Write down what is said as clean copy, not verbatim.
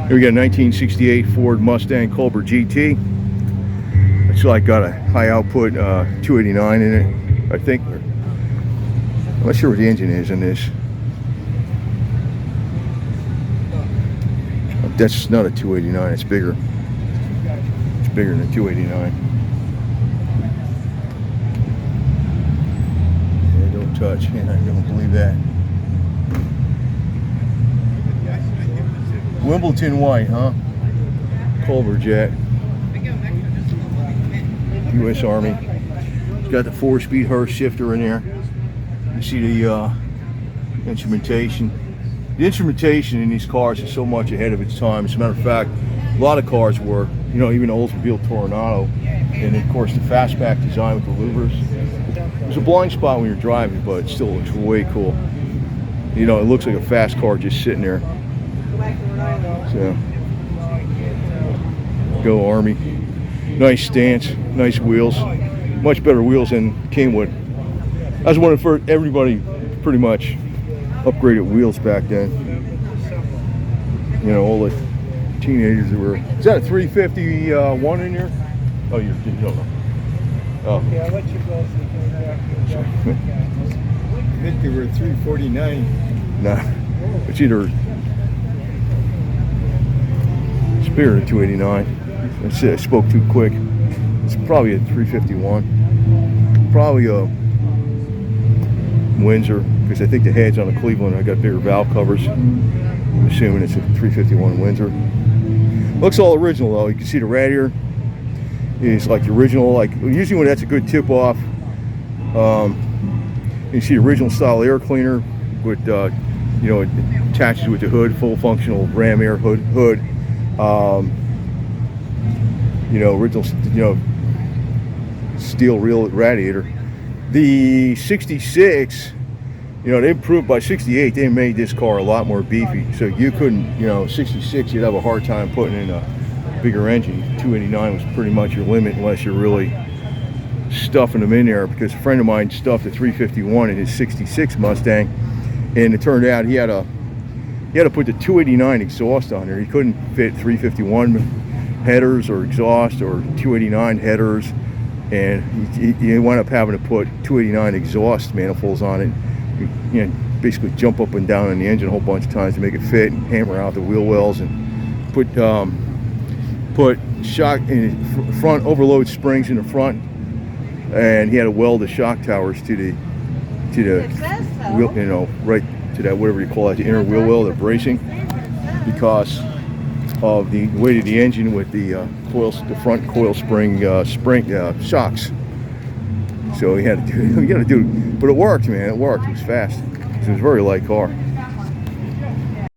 Here we got a 1968 Ford Mustang Colbra GT. It's like got a high output 289 in it, I think. I'm not sure what the engine is in this. That's not a 289, it's bigger. It's bigger than a 289. Yeah, don't touch. Yeah, I don't believe that. Wimbledon white, huh? Colbra jet. U.S. Army. It's got the 4-speed Hurst shifter in there. You see the instrumentation. The instrumentation in these cars is so much ahead of its time. As a matter of fact, a lot of cars were, you know, even the Oldsmobile Toronado, and of course the fastback design with the louvers. There's a blind spot when you're driving, but it still looks way cool. You know, it looks like a fast car just sitting there. So, go Army. Nice stance, nice wheels. Much better wheels than came with. I was wondering for everybody, pretty much upgraded wheels back then. You know, all the teenagers that were. Is that a 351 in there? Oh, you don't know. Oh. Yeah, I'll let you go. I think they were 349. Nah, it's either. It's bigger than 289. Let's say I spoke too quick. It's probably a 351. Probably a Windsor, because I think the heads on the Cleveland, I got bigger valve covers. I'm assuming it's a 351 Windsor. Looks all original though. You can see the radiator is like the original, like usually when that's a good tip off. You see the original style air cleaner with you know, it attaches with the hood, full functional ram air hood. You know, original, you know, steel reel radiator. The 66, you know, they improved by 68. They made this car a lot more beefy, so you couldn't, you know, 66 you'd have a hard time putting in a bigger engine. 289 was pretty much your limit unless you're really stuffing them in there, because a friend of mine stuffed a 351 in his 66 Mustang, and it turned out he had to put the 289 exhaust on there. He couldn't fit 351 headers or exhaust or 289 headers, and he wound up having to put 289 exhaust manifolds on it. You know, basically jump up and down on the engine a whole bunch of times to make it fit, and hammer out the wheel wells, and put shock in the front, overload springs in the front, and he had to weld the shock towers to the wheel, you know, right to that, whatever you call it, the inner wheel well, the bracing, because of the weight of the engine with the front coil spring shocks. So he had to do, but it worked, man. It worked. It was fast. It was a very light car.